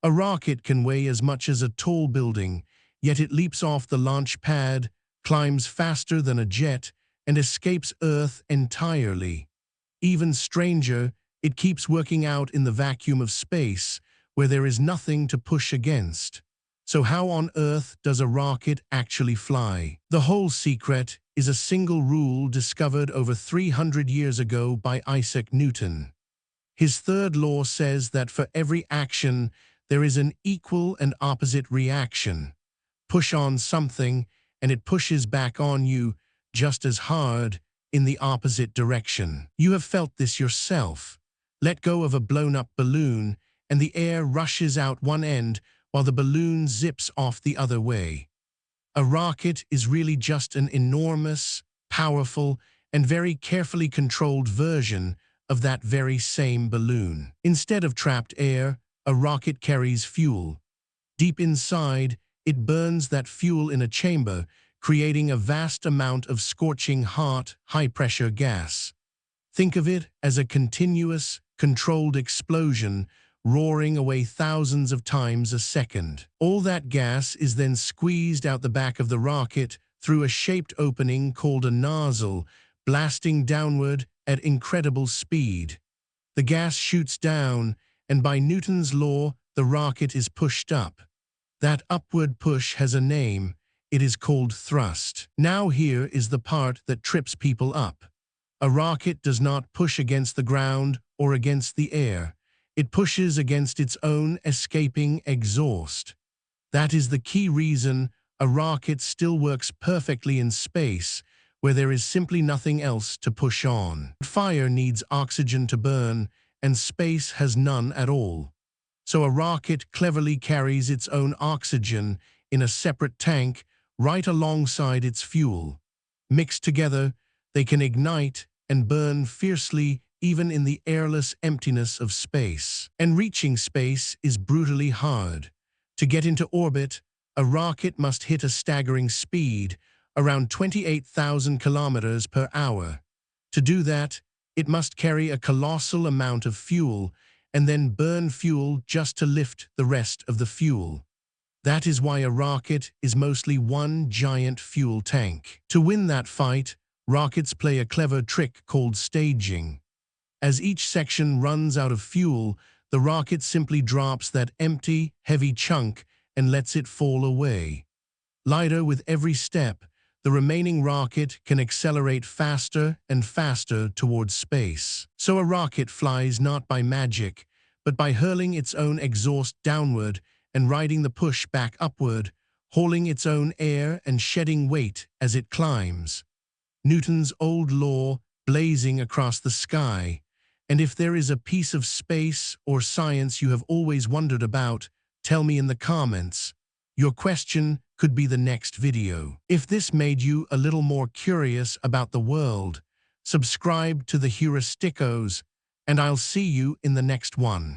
A rocket can weigh as much as a tall building, yet it leaps off the launch pad, climbs faster than a jet, and escapes Earth entirely. Even stranger, it keeps working out in the vacuum of space, where there is nothing to push against. So how on earth does a rocket actually fly? The whole secret is a single rule discovered over 300 years ago by Isaac Newton. His third law says that for every action, there is an equal and opposite reaction. Push on something, and it pushes back on you just as hard in the opposite direction. You have felt this yourself. Let go of a blown-up balloon, and the air rushes out one end while the balloon zips off the other way. A rocket is really just an enormous, powerful, and very carefully controlled version of that very same balloon. Instead of trapped air, a rocket carries fuel. Deep inside, it burns that fuel in a chamber, creating a vast amount of scorching hot, high-pressure gas. Think of it as a continuous, controlled explosion roaring away thousands of times a second. All that gas is then squeezed out the back of the rocket through a shaped opening called a nozzle, blasting downward at incredible speed. The gas shoots down, and by Newton's law, the rocket is pushed up. That upward push has a name. It is called thrust. Now here is the part that trips people up. A rocket does not push against the ground or against the air. It pushes against its own escaping exhaust. That is the key reason a rocket still works perfectly in space, where there is simply nothing else to push on. Fire needs oxygen to burn, and space has none at all. So a rocket cleverly carries its own oxygen in a separate tank right alongside its fuel. Mixed together, they can ignite and burn fiercely even in the airless emptiness of space. And reaching space is brutally hard. To get into orbit, a rocket must hit a staggering speed, around 28,000 kilometers per hour. To do that, it must carry a colossal amount of fuel and then burn fuel just to lift the rest of the fuel. That is why a rocket is mostly one giant fuel tank. To win that fight, rockets play a clever trick called staging. As each section runs out of fuel, the rocket simply drops that empty, heavy chunk and lets it fall away. Lighter with every step, the remaining rocket can accelerate faster and faster towards space. So a rocket flies not by magic, but by hurling its own exhaust downward and riding the push back upward, hauling its own air and shedding weight as it climbs. Newton's old law blazing across the sky. And if there is a piece of space or science you have always wondered about, tell me in the comments. Your question could be the next video. If this made you a little more curious about the world, subscribe to the Heuristicos, and I'll see you in the next one.